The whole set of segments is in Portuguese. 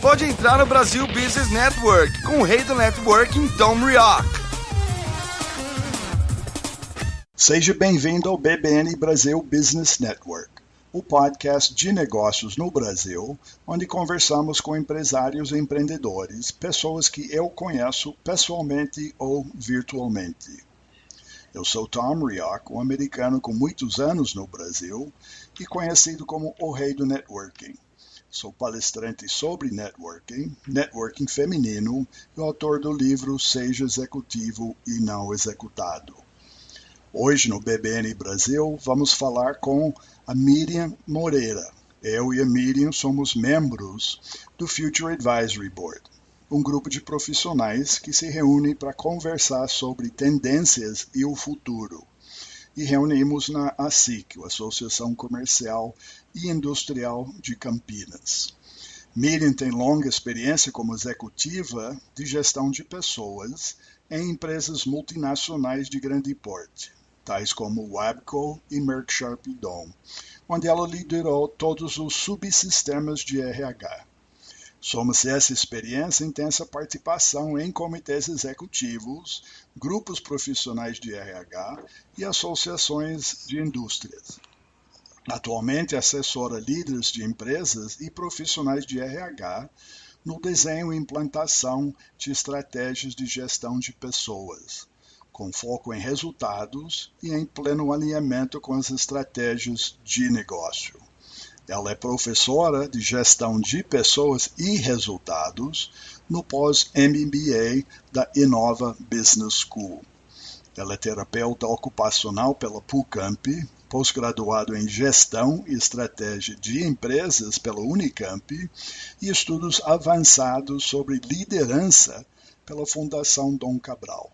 pode entrar no Brasil Business Network com o rei do networking, Tom Rioch. Seja bem-vindo ao BBN Brasil Business Network, o podcast de negócios no Brasil, onde conversamos com empresários e empreendedores, pessoas que eu conheço pessoalmente ou virtualmente. Eu sou Tom Rioch, um americano com muitos anos no Brasil e conhecido como o rei do networking. Sou palestrante sobre networking feminino e autor do livro Seja Executivo e Não Executado. Hoje no BBN Brasil vamos falar com a Miriam Moreira. Eu e a Miriam somos membros do Future Advisory Board, um grupo de profissionais que se reúne para conversar sobre tendências e o futuro. E reunimos na ASIC, a Associação Comercial e Industrial de Campinas. Miriam tem longa experiência como executiva de gestão de pessoas em empresas multinacionais de grande porte, tais como Wabco e Merck Sharp Dohme, onde ela liderou todos os subsistemas de RH. Soma-se essa experiência intensa participação em comitês executivos, grupos profissionais de RH e associações de indústrias. Atualmente assessora líderes de empresas e profissionais de RH no desenho e implantação de estratégias de gestão de pessoas, com foco em resultados e em pleno alinhamento com as estratégias de negócio. Ela é professora de gestão de pessoas e resultados no pós-MBA da Innova Business School. Ela é terapeuta ocupacional pela PUCamp, pós-graduado em gestão e estratégia de empresas pela Unicamp e estudos avançados sobre liderança pela Fundação Dom Cabral.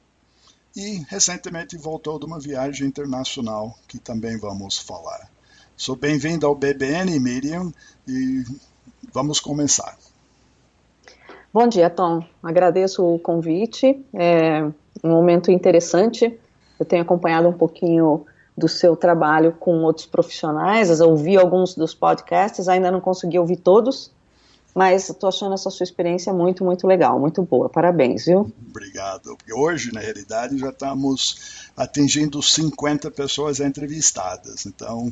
E recentemente voltou de uma viagem internacional que também vamos falar. Sou bem-vindo ao BBN, Miriam, e vamos começar. Bom dia, Tom. Agradeço o convite. É um momento interessante. Eu tenho acompanhado um pouquinho do seu trabalho com outros profissionais. Eu ouvi alguns dos podcasts, ainda não consegui ouvir todos, mas estou achando essa sua experiência muito, muito legal, muito boa. Parabéns, viu? Obrigado. Hoje, na realidade, já estamos atingindo 50 pessoas entrevistadas. Então,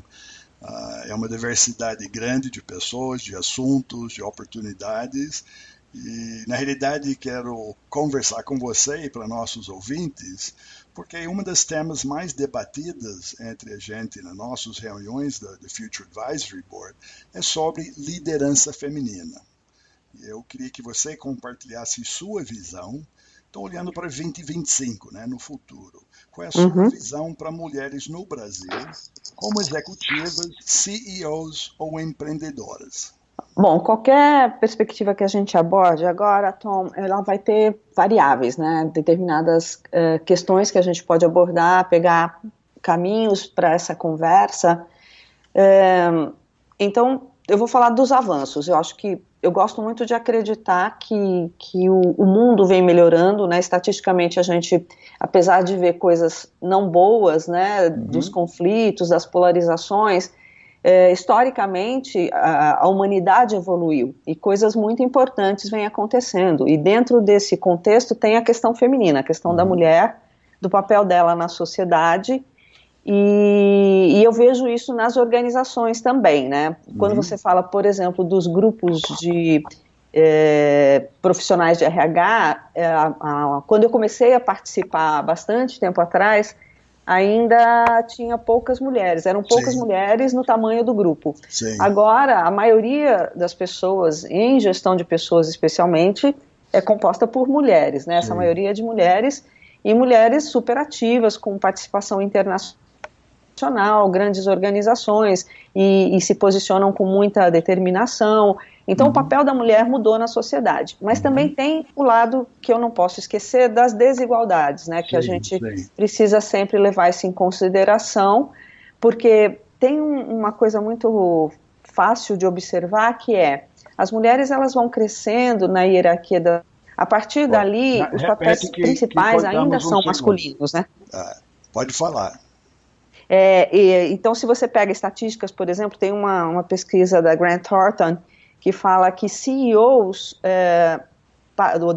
é uma diversidade grande de pessoas, de assuntos, de oportunidades. E, na realidade, quero conversar com você e para nossos ouvintes, porque uma das temas mais debatidas entre a gente nas nossas reuniões do Future Advisory Board é sobre liderança feminina. Eu queria que você compartilhasse sua visão. Estou olhando para 2025, no futuro. Qual é a sua visão para mulheres no Brasil, como executivas, CEOs ou empreendedoras? Bom, qualquer perspectiva que a gente aborde agora, Tom, ela vai ter variáveis, determinadas questões que a gente pode abordar, pegar caminhos para essa conversa. Então, eu vou falar dos avanços. Eu acho que eu gosto muito de acreditar que o mundo vem melhorando, estatisticamente a gente, apesar de ver coisas não boas, dos conflitos, das polarizações, historicamente a humanidade evoluiu e coisas muito importantes vêm acontecendo, e dentro desse contexto tem a questão feminina, a questão da mulher, do papel dela na sociedade. E eu vejo isso nas organizações também, Quando você fala, por exemplo, dos grupos de profissionais de RH, quando eu comecei a participar bastante tempo atrás, ainda tinha poucas mulheres, eram poucas mulheres no tamanho do grupo. Sim. Agora, a maioria das pessoas, em gestão de pessoas especialmente, é composta por mulheres, Essa maioria é de mulheres, e mulheres superativas, com participação internacional, grandes organizações, e se posicionam com muita determinação. Então o papel da mulher mudou na sociedade, mas também tem o lado que eu não posso esquecer das desigualdades, que a gente precisa sempre levar isso em consideração, porque tem uma coisa muito fácil de observar, que é, as mulheres elas vão crescendo na hierarquia a partir dali, os papéis principais ainda são masculinos, Pode falar. Então, se você pega estatísticas, por exemplo, tem uma pesquisa da Grant Thornton que fala que CEOs,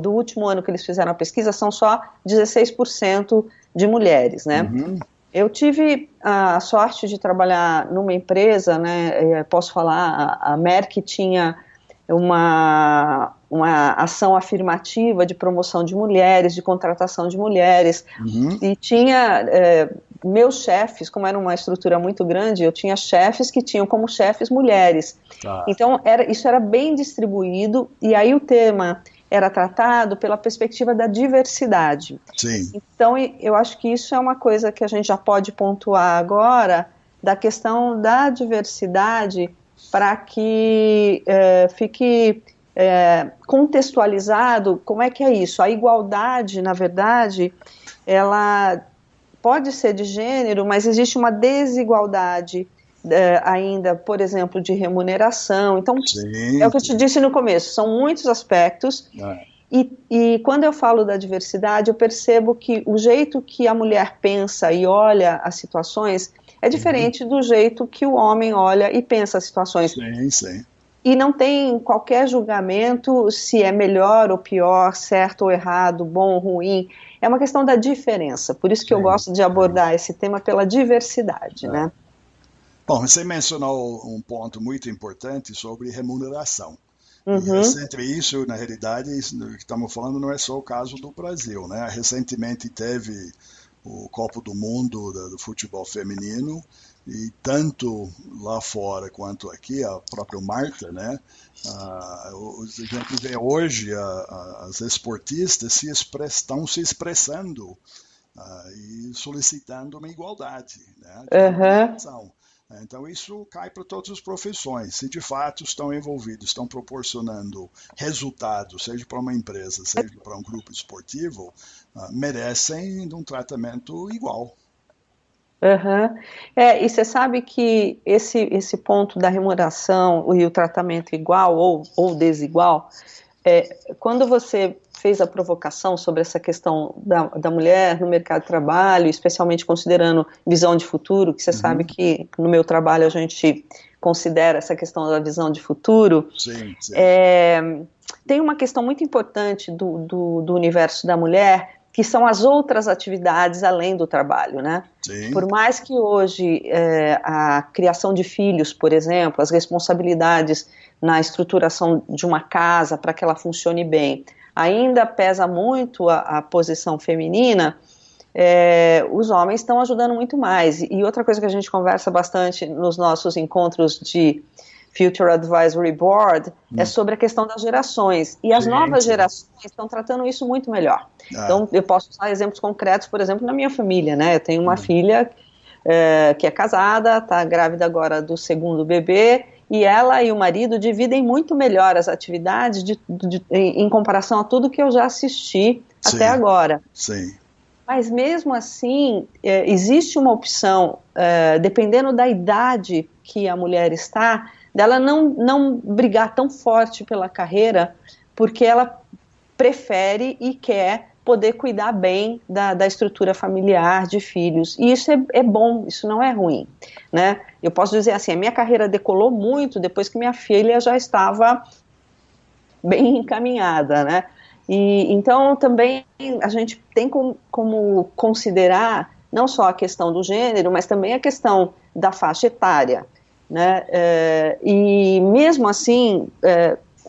do último ano que eles fizeram a pesquisa, são só 16% de mulheres, né? Uhum. Eu tive a sorte de trabalhar numa empresa, né, posso falar, a Merck tinha uma ação afirmativa de promoção de mulheres, de contratação de mulheres, uhum. E tinha meus chefes, como era uma estrutura muito grande, eu tinha chefes que tinham como chefes mulheres. Tá. Então isso era bem distribuído, e aí o tema era tratado pela perspectiva da diversidade. Sim. Então, eu acho que isso é uma coisa que a gente já pode pontuar agora, da questão da diversidade, para que fique contextualizado como é que é isso. A igualdade, na verdade, ela pode ser de gênero, mas existe uma desigualdade ainda, por exemplo, de remuneração. Então, sim, é o que eu te disse no começo, são muitos aspectos, e quando eu falo da diversidade, eu percebo que o jeito que a mulher pensa e olha as situações é diferente do jeito que o homem olha e pensa as situações. Sim, sim. E não tem qualquer julgamento se é melhor ou pior, certo ou errado, bom ou ruim. É uma questão da diferença, por isso que eu gosto de abordar esse tema pela diversidade, né? Bom, você mencionou um ponto muito importante sobre remuneração. Uhum. E isso, na realidade, isso que estamos falando não é só o caso do Brasil, né? Recentemente teve o Copa do Mundo do futebol feminino, e tanto lá fora quanto aqui, a própria Marta, né? A gente vê hoje as esportistas estão se expressando e solicitando uma igualdade, né? Uhum. Então, isso cai para todas as profissões. Se de fato estão envolvidos, estão proporcionando resultados, seja para uma empresa, seja para um grupo esportivo, merecem um tratamento igual. Uhum. E você sabe que esse ponto da remuneração e o tratamento igual ou desigual, quando você fez a provocação sobre essa questão da mulher no mercado de trabalho, especialmente considerando visão de futuro, que você sabe que no meu trabalho a gente considera essa questão da visão de futuro, sim. Tem uma questão muito importante do universo da mulher, que são as outras atividades além do trabalho, né? Sim. Por mais que hoje a criação de filhos, por exemplo, as responsabilidades na estruturação de uma casa para que ela funcione bem, ainda pesa muito a posição feminina, os homens estão ajudando muito mais. E outra coisa que a gente conversa bastante nos nossos encontros de Future Advisory Board é sobre a questão das gerações. E as novas gerações estão tratando isso muito melhor. Então, eu posso usar exemplos concretos, por exemplo, na minha família, né? Eu tenho uma filha que é casada, está grávida agora do segundo bebê, e ela e o marido dividem muito melhor as atividades em comparação a tudo que eu já assisti até agora. Sim. Mas mesmo assim, existe uma opção, dependendo da idade que a mulher está, dela não brigar tão forte pela carreira, porque ela prefere e quer poder cuidar bem da estrutura familiar, de filhos. E isso é bom, isso não é ruim, né? Eu posso dizer assim, a minha carreira decolou muito depois que minha filha já estava bem encaminhada, né? E então também a gente tem como considerar não só a questão do gênero, mas também a questão da faixa etária, né? E mesmo assim,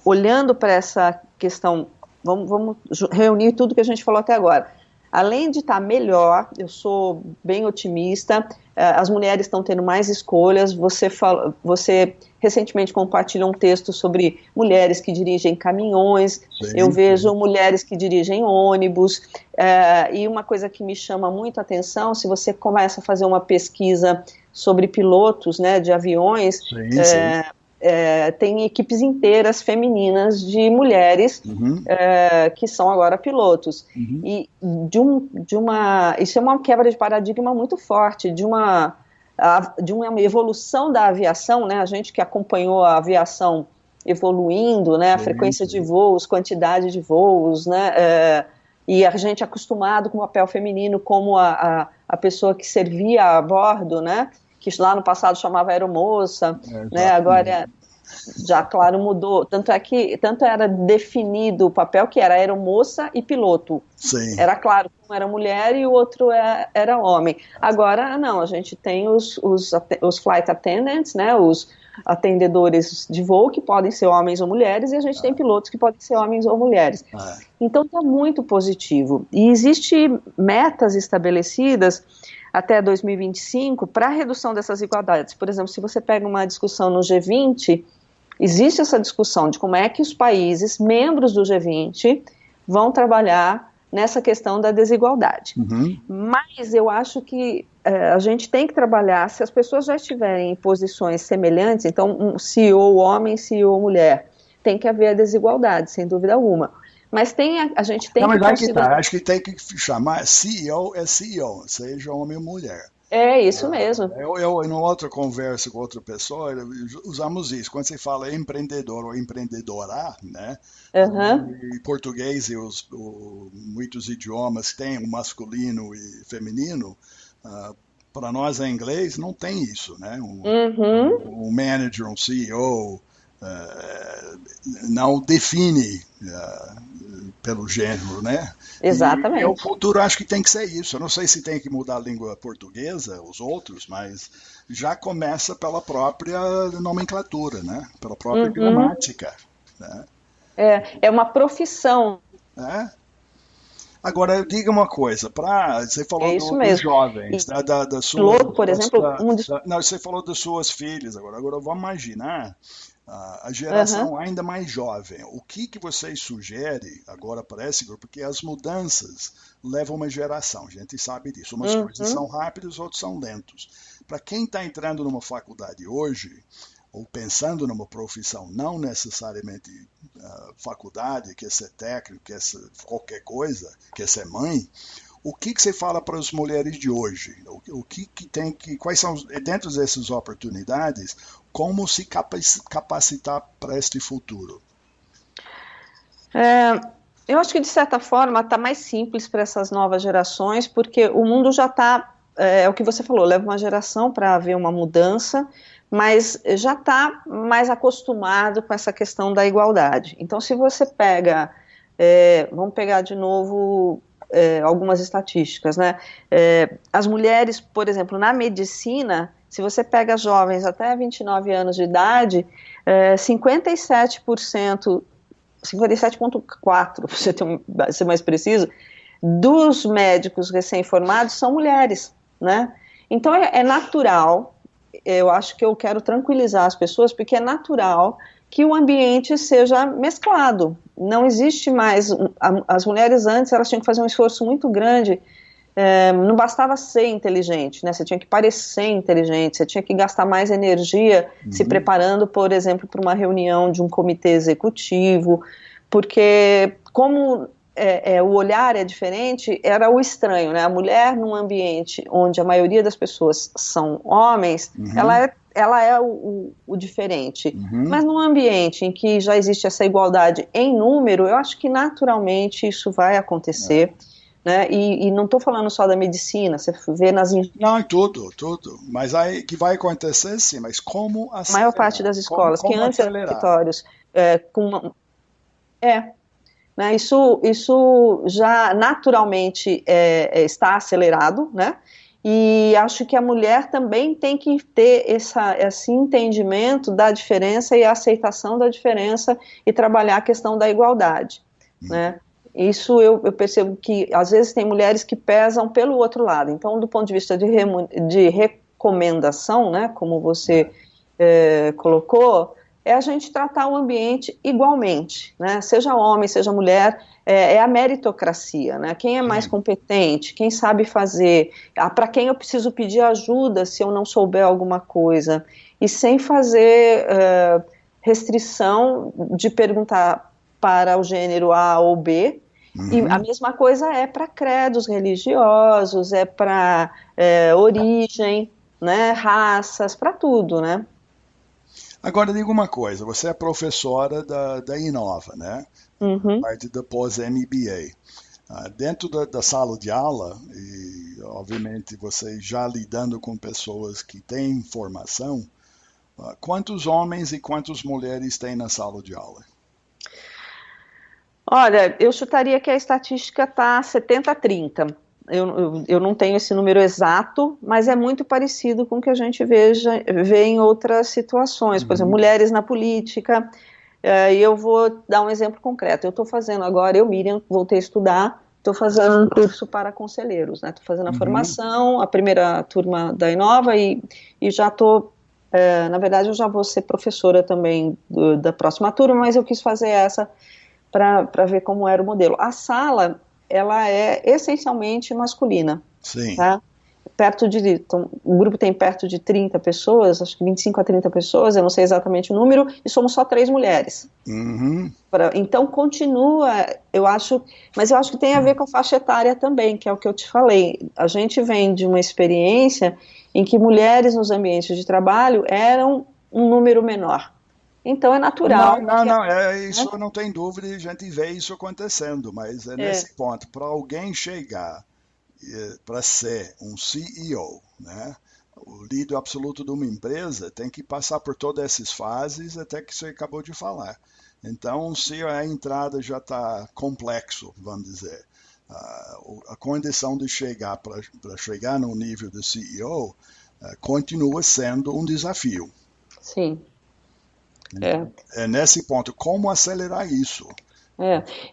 olhando para essa questão, vamos reunir tudo que a gente falou até agora. Além de estar melhor, eu sou bem otimista, as mulheres estão tendo mais escolhas. Você recentemente compartilhou um texto sobre mulheres que dirigem caminhões, eu vejo mulheres que dirigem ônibus, e uma coisa que me chama muito a atenção, se você começa a fazer uma pesquisa sobre pilotos, né, de aviões, tem equipes inteiras femininas de mulheres que são agora pilotos. E isso é uma quebra de paradigma muito forte, de uma evolução da aviação, né? A gente que acompanhou a aviação evoluindo, né? A frequência de voos, quantidade de voos, né? E a gente acostumado com o papel feminino como a pessoa que servia a bordo, né? Que lá no passado chamava aeromoça, né? Agora Já, claro, mudou. Tanto era definido o papel que era aeromoça e piloto. Sim. Era claro que um era mulher e o outro era homem. Agora, não, a gente tem os flight attendants, né, os atendedores de voo que podem ser homens ou mulheres, e a gente tem pilotos que podem ser homens ou mulheres. Então, está muito positivo. E existem metas estabelecidas até 2025 para a redução dessas desigualdades. Por exemplo, se você pega uma discussão no G20, existe essa discussão de como é que os países, membros do G20, vão trabalhar nessa questão da desigualdade. Mas eu acho que a gente tem que trabalhar, se as pessoas já estiverem em posições semelhantes, então um CEO homem, CEO mulher, tem que haver a desigualdade, sem dúvida alguma. Mas a gente tem que considerar... Acho que tem que chamar CEO é CEO, seja homem ou mulher. É isso mesmo. Eu, em outra conversa com outra pessoa, usamos isso. Quando você fala empreendedor ou empreendedora, né? Em português e muitos idiomas têm o masculino e feminino. Para nós em inglês não tem isso, né? Um manager, um CEO não define pelo gênero, né? Exatamente. E o futuro acho que tem que ser isso. Eu não sei se tem que mudar a língua portuguesa, os outros, mas já começa pela própria nomenclatura, né? Pela própria gramática. Né? É uma profissão. Agora, diga uma coisa, você falou dos jovens, da sua... por exemplo... Não, você falou das suas filhas agora. Agora, vamos imaginar a geração ainda mais jovem. O que vocês sugerem agora para esse grupo? Porque as mudanças levam uma geração, a gente sabe disso. Umas coisas são rápidas, outras são lentas. Para quem está entrando numa faculdade hoje, ou pensando numa profissão, não necessariamente faculdade, quer ser técnico, quer ser qualquer coisa, quer ser mãe, o que você fala para as mulheres de hoje? Quais são, dentro dessas oportunidades, como se capacitar para este futuro? Eu acho que, de certa forma, está mais simples para essas novas gerações, porque o mundo já está, é o que você falou, leva uma geração para haver uma mudança, mas já está mais acostumado com essa questão da igualdade. Então, se você pega, vamos pegar de novo algumas estatísticas, né? As mulheres, por exemplo, na medicina, se você pega jovens até 29 anos de idade, 57%, 57,4%, para ser mais preciso, dos médicos recém-formados são mulheres, né? Então é natural, eu acho que eu quero tranquilizar as pessoas, porque é natural que o ambiente seja mesclado. Não existe mais, as mulheres antes, elas tinham que fazer um esforço muito grande, não bastava ser inteligente, né? Você tinha que parecer inteligente, você tinha que gastar mais energia se preparando, por exemplo, para uma reunião de um comitê executivo, porque como o olhar é diferente, era o estranho, né? A mulher num ambiente onde a maioria das pessoas são homens, ela é o diferente. Mas num ambiente em que já existe essa igualdade em número, eu acho que naturalmente isso vai acontecer. Né? E não estou falando só da medicina, você vê nas... Não, tudo. Mas aí que vai acontecer, sim, mas como acelerar? A maior parte das escolas, como que antes eram territórios né, isso já naturalmente está acelerado, né? E acho que a mulher também tem que ter esse entendimento da diferença e a aceitação da diferença e trabalhar a questão da igualdade, né? Isso eu percebo que às vezes tem mulheres que pesam pelo outro lado. Então, do ponto de vista de recomendação, né, como você colocou, é a gente tratar o ambiente igualmente, né? Seja homem, seja mulher, é a meritocracia, né? Quem é mais competente, quem sabe fazer, para quem eu preciso pedir ajuda se eu não souber alguma coisa, e sem fazer restrição de perguntar para o gênero A ou B. E a mesma coisa é para credos religiosos, é para origem, né, raças, para tudo, né? Agora, diga uma coisa, você é professora da Inova, né? Parte da pós-MBA. Dentro da sala de aula, e obviamente você já lidando com pessoas que têm formação, Quantos homens e quantas mulheres tem na sala de aula? Olha, eu chutaria que a estatística está 70-30. Eu não tenho esse número exato, mas é muito parecido com o que a gente vê em outras situações. Por exemplo, mulheres na política. E eu vou dar um exemplo concreto. Eu estou fazendo agora, Miriam, voltei a estudar, estou fazendo um curso para conselheiros, né? Estou fazendo a formação, a primeira turma da Inova e já estou, na verdade, eu já vou ser professora também da próxima turma, mas eu quis fazer essa para ver como era o modelo. A sala, ela é essencialmente masculina. Sim. Tá? Então, o grupo tem perto de 30 pessoas, acho que 25 a 30 pessoas, eu não sei exatamente o número, e somos só 3 mulheres. Então, continua, mas eu acho que tem a ver com a faixa etária também, que é o que eu te falei. A gente vem de uma experiência em que mulheres nos ambientes de trabalho eram um número menor. Então é natural. Isso não tem dúvida, a gente vê isso acontecendo, mas nesse ponto, para alguém chegar para ser um CEO, né, o líder absoluto de uma empresa, tem que passar por todas essas fases até que você acabou de falar. Então, se a entrada já está complexo, vamos dizer, a condição de chegar para chegar no nível de CEO continua sendo um desafio. Sim. É nesse ponto, como acelerar isso?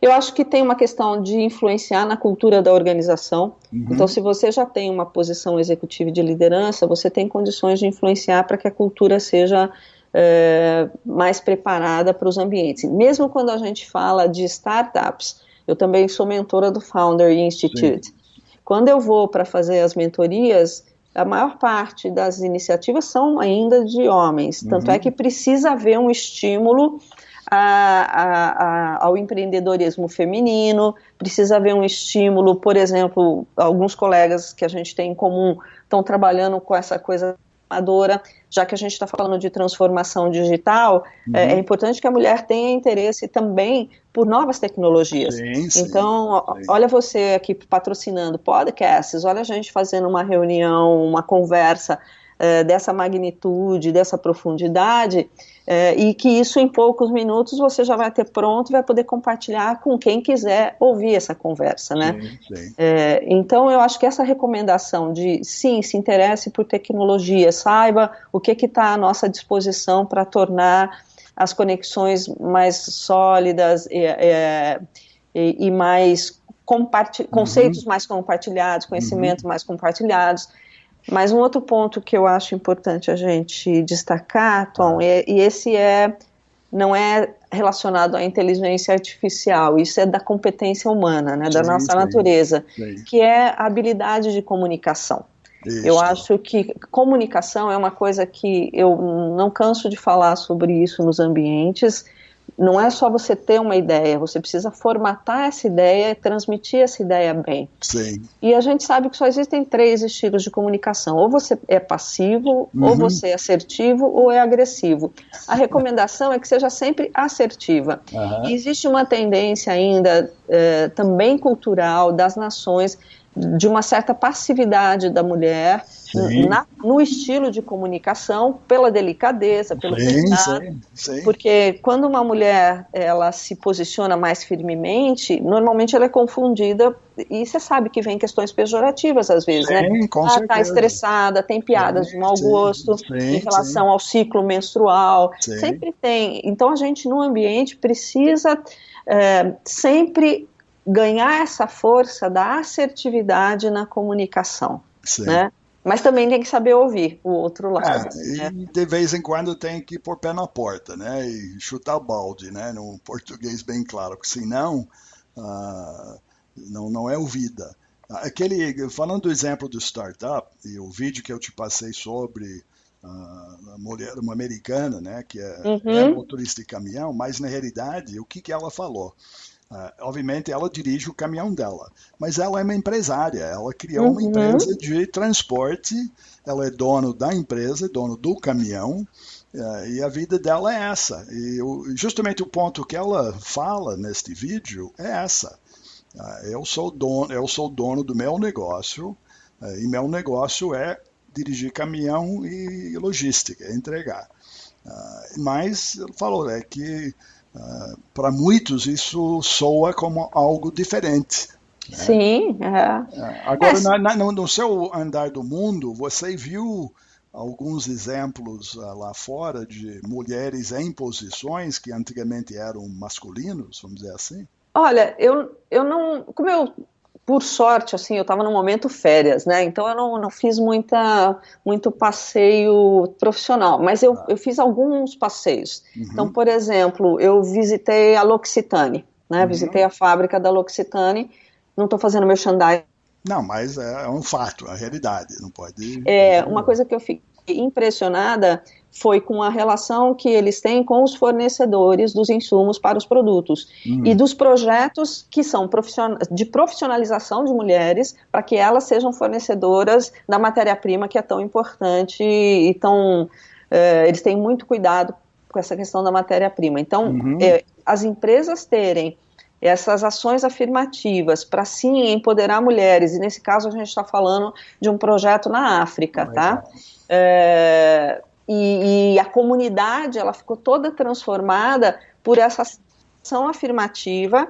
Eu acho que tem uma questão de influenciar na cultura da organização. Então, se você já tem uma posição executiva de liderança, você tem condições de influenciar para que a cultura seja mais preparada para os ambientes. Mesmo quando a gente fala de startups, eu também sou mentora do Founder Institute. Sim. Quando eu vou para fazer as mentorias, a maior parte das iniciativas são ainda de homens. Tanto é que precisa haver um estímulo ao empreendedorismo feminino, precisa haver um estímulo, por exemplo, alguns colegas que a gente tem em comum estão trabalhando com essa coisa amadora, já que a gente está falando de transformação digital, é importante que a mulher tenha interesse também por novas tecnologias. Sim, então, olha você aqui patrocinando podcasts, olha a gente fazendo uma reunião, uma conversa dessa magnitude, dessa profundidade, e que isso em poucos minutos você já vai ter pronto e vai poder compartilhar com quem quiser ouvir essa conversa, né? Sim. Então eu acho que essa recomendação de sim, se interesse por tecnologia, saiba o que está à nossa disposição para tornar as conexões mais sólidas e mais conceitos mais compartilhados, conhecimentos mais compartilhados. Mas um outro ponto que eu acho importante a gente destacar, Tom, e esse não é relacionado à inteligência artificial, isso é da competência humana, né, da nossa natureza, que é a habilidade de comunicação. Isso. Eu acho que comunicação é uma coisa que eu não canso de falar sobre isso nos ambientes. Não é só você ter uma ideia, você precisa formatar essa ideia e transmitir essa ideia bem. Sim. E a gente sabe que só existem 3 estilos de comunicação. Ou você é passivo, ou você é assertivo, ou é agressivo. A recomendação é que seja sempre assertiva. E existe uma tendência ainda também cultural das nações de uma certa passividade da mulher no estilo de comunicação, pela delicadeza, pelo cuidado, porque quando uma mulher ela se posiciona mais firmemente, normalmente ela é confundida, e você sabe que vem questões pejorativas às vezes, né? Ela está estressada, tem piadas de mau gosto em relação ao ciclo menstrual, sempre tem. Então a gente no ambiente precisa sempre ganhar essa força da assertividade na comunicação, né? Mas também tem que saber ouvir o outro lado. E de vez em quando tem que pôr pé na porta, né? E chutar balde, né? Num português bem claro, porque senão não é ouvida. Falando do exemplo do startup, e o vídeo que eu te passei sobre a mulher, uma americana, né? Que é motorista de caminhão, mas na realidade, o que ela falou? Obviamente ela dirige o caminhão dela, mas ela é uma empresária, ela criou uma empresa de transporte, ela é dono da empresa, dono do caminhão, e a vida dela é essa. E justamente o ponto que ela fala neste vídeo é essa. Eu sou dono do meu negócio, e meu negócio é dirigir caminhão e logística, entregar. Mas ele falou que para muitos isso soa como algo diferente. Né? Sim. Agora, no seu andar do mundo, você viu alguns exemplos lá fora de mulheres em posições que antigamente eram masculinos, vamos dizer assim? Olha, eu não, por sorte, assim, eu estava no momento férias, né? Então eu não fiz muito passeio profissional, mas eu fiz alguns passeios. Uhum. Então, por exemplo, eu visitei a L'Occitane, né? Uhum. Visitei a fábrica da L'Occitane. Não estou fazendo merchandising. Não, mas é um fato, a realidade, não pode... Uma coisa que eu fiquei impressionada foi com a relação que eles têm com os fornecedores dos insumos para os produtos e dos projetos que são de profissionalização de mulheres para que elas sejam fornecedoras da matéria-prima que é tão importante e eles têm muito cuidado com essa questão da matéria-prima. Então, as empresas terem essas ações afirmativas para sim empoderar mulheres, e nesse caso a gente está falando de um projeto na África, tá? E a comunidade ela ficou toda transformada por essa ação afirmativa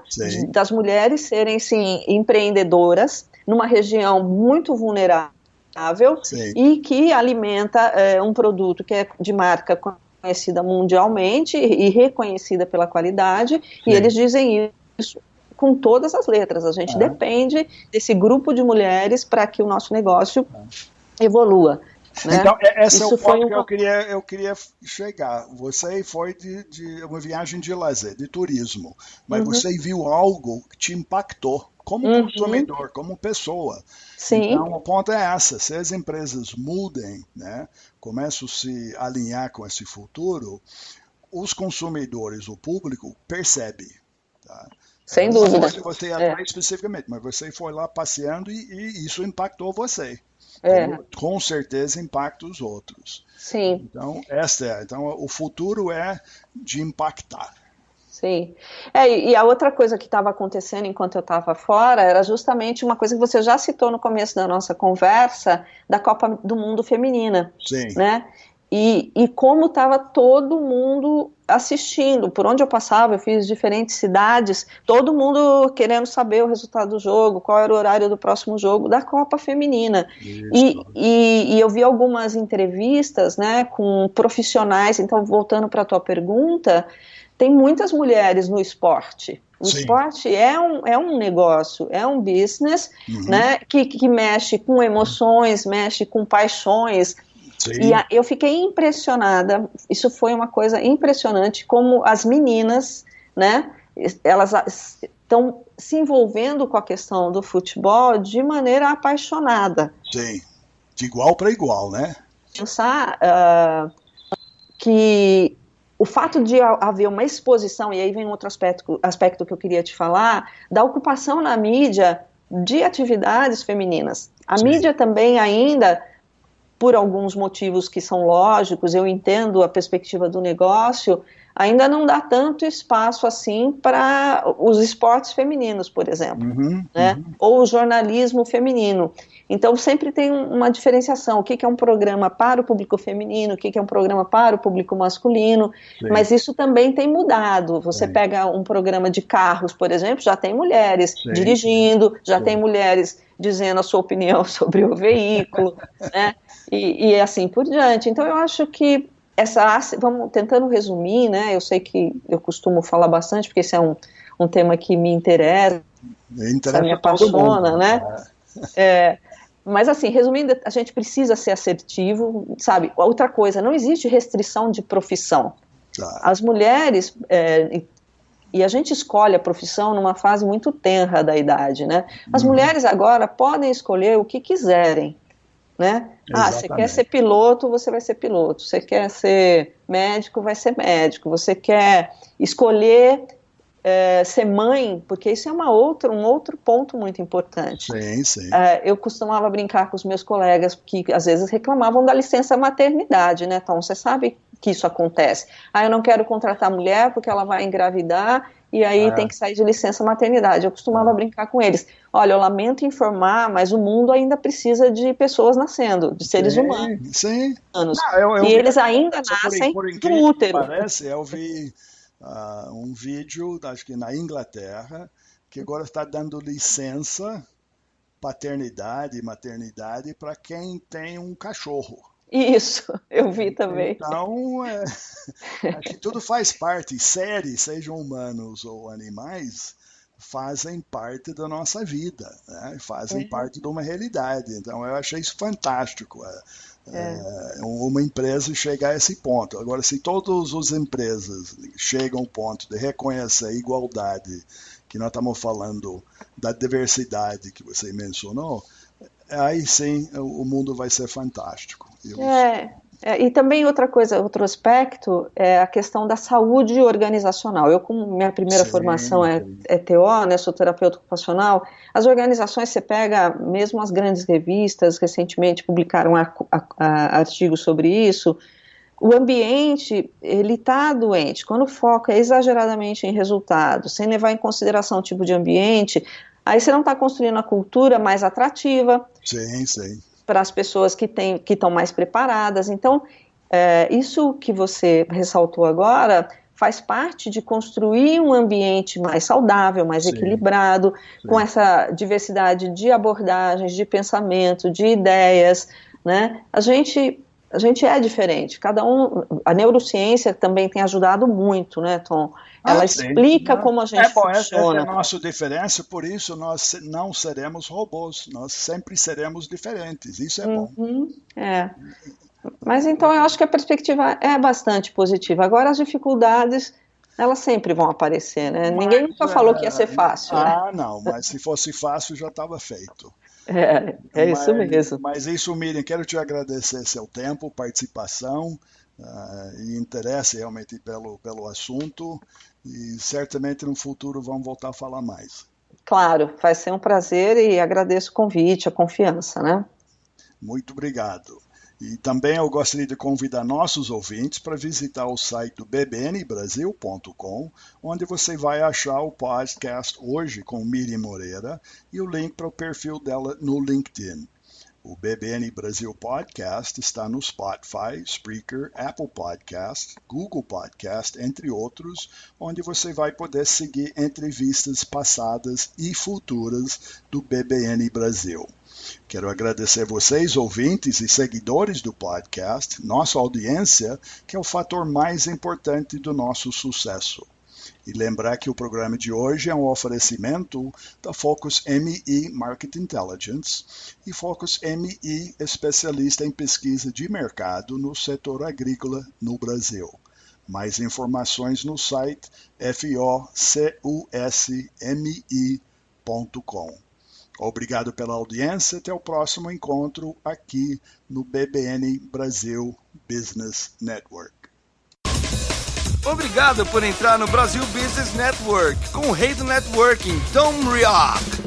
das mulheres serem sim, empreendedoras numa região muito vulnerável e que alimenta um produto que é de marca conhecida mundialmente e reconhecida pela qualidade, e eles dizem isso com todas as letras. A gente depende desse grupo de mulheres para que o nosso negócio evolua. Né? Então, esse é o ponto que eu queria chegar. Você foi de uma viagem de lazer, de turismo, mas você viu algo que te impactou como consumidor, como pessoa. Sim. Então, o ponto é essa. Se as empresas mudem, né, começam a se alinhar com esse futuro, os consumidores, o público, percebe. Tá? Sem dúvida. Você ia atrás especificamente, mas você foi lá passeando e isso impactou você. Com certeza impacta os outros. Sim. Então, então o futuro é de impactar. Sim. E a outra coisa que estava acontecendo enquanto eu estava fora era justamente uma coisa que você já citou no começo da nossa conversa, da Copa do Mundo Feminina. Sim. Né? E como estava todo mundo assistindo, por onde eu passava, eu fiz diferentes cidades, todo mundo querendo saber o resultado do jogo, qual era o horário do próximo jogo da Copa Feminina. E eu vi algumas entrevistas, né, com profissionais. Então, voltando para a tua pergunta, tem muitas mulheres no esporte. O esporte é um negócio, é um business, né, que mexe com emoções, mexe com paixões. E eu fiquei impressionada, isso foi uma coisa impressionante, como as meninas, né, elas estão se envolvendo com a questão do futebol de maneira apaixonada. Sim, de igual para igual, né? Pensar que o fato de haver uma exposição, e aí vem outro aspecto que eu queria te falar, da ocupação na mídia de atividades femininas. A mídia também ainda... por alguns motivos que são lógicos, eu entendo a perspectiva do negócio, ainda não dá tanto espaço assim para os esportes femininos, por exemplo, né? Ou o jornalismo feminino. Então sempre tem uma diferenciação, o que é um programa para o público feminino, o que é um programa para o público masculino, mas isso também tem mudado. Você pega um programa de carros, por exemplo, já tem mulheres dirigindo, já tem mulheres dizendo a sua opinião sobre o veículo, né? E assim por diante. Então eu acho que vamos tentando resumir, né? Eu sei que eu costumo falar bastante, porque esse é um tema que me interessa me apaixona, né? Mas assim, resumindo, a gente precisa ser assertivo, sabe? Outra coisa, não existe restrição de profissão. As mulheres, e a gente escolhe a profissão numa fase muito tenra da idade, né? As mulheres agora podem escolher o que quiserem, né? Você quer ser piloto, você vai ser piloto. Você quer ser médico, vai ser médico. Você quer escolher ser mãe, porque isso é um outro ponto muito importante. Sim. Eu costumava brincar com os meus colegas que às vezes reclamavam da licença maternidade, né? Então você sabe que isso acontece. Eu não quero contratar mulher porque ela vai engravidar e aí tem que sair de licença maternidade. Eu costumava brincar com eles. Olha, eu lamento informar, mas o mundo ainda precisa de pessoas nascendo, de seres humanos. Sim. E eles ainda nascem do útero. Parece, eu vi um vídeo, acho que na Inglaterra, que agora está dando licença, paternidade e maternidade, para quem tem um cachorro. Isso, eu vi também. Então, acho que tudo faz parte. Seres, sejam humanos ou animais, fazem parte da nossa vida, né? Fazem parte de uma realidade. Então, eu achei isso fantástico. Uma empresa chegar a esse ponto. Agora, se todas as empresas chegam ao ponto de reconhecer a igualdade, que nós estamos falando da diversidade que você mencionou, aí sim o mundo vai ser fantástico. E também outra coisa, outro aspecto é a questão da saúde organizacional. Eu, como minha primeira formação é TO, né, sou terapeuta ocupacional, as organizações, você pega mesmo as grandes revistas, recentemente publicaram artigos sobre isso, o ambiente, ele está doente. Quando foca exageradamente em resultados, sem levar em consideração o tipo de ambiente, aí você não está construindo a cultura mais atrativa. Sim. Para as pessoas que estão mais preparadas. Então, isso que você ressaltou agora faz parte de construir um ambiente mais saudável, mais equilibrado, com essa diversidade de abordagens, de pensamento, de ideias, né? A gente é diferente, cada um, a neurociência também tem ajudado muito, né, Tom? Ela explica como a gente funciona. Essa é a nossa diferença, por isso nós não seremos robôs, nós sempre seremos diferentes, isso é bom. Mas então eu acho que a perspectiva é bastante positiva. Agora as dificuldades, elas sempre vão aparecer, né? Ninguém nunca falou que ia ser fácil. Não, mas se fosse fácil já estava feito. Isso mesmo. Mas isso, Miriam, quero te agradecer seu tempo, participação e interesse realmente pelo assunto, e certamente no futuro vamos voltar a falar mais. Claro, vai ser um prazer e agradeço o convite, a confiança, né? Muito obrigado. E também eu gostaria de convidar nossos ouvintes para visitar o site do bbnbrasil.com, onde você vai achar o podcast Hoje com Miriam Moreira e o link para o perfil dela no LinkedIn. O BBN Brasil Podcast está no Spotify, Spreaker, Apple Podcast, Google Podcast, entre outros, onde você vai poder seguir entrevistas passadas e futuras do BBN Brasil. Quero agradecer vocês, ouvintes e seguidores do podcast, nossa audiência, que é o fator mais importante do nosso sucesso. E lembrar que o programa de hoje é um oferecimento da Focus ME Market Intelligence e Focus ME especialista em pesquisa de mercado no setor agrícola no Brasil. Mais informações no site focusme.com. Obrigado pela audiência. Até o próximo encontro aqui no BBN Brasil Business Network. Obrigado por entrar no Brasil Business Network com o rei do networking, Tom Rioch.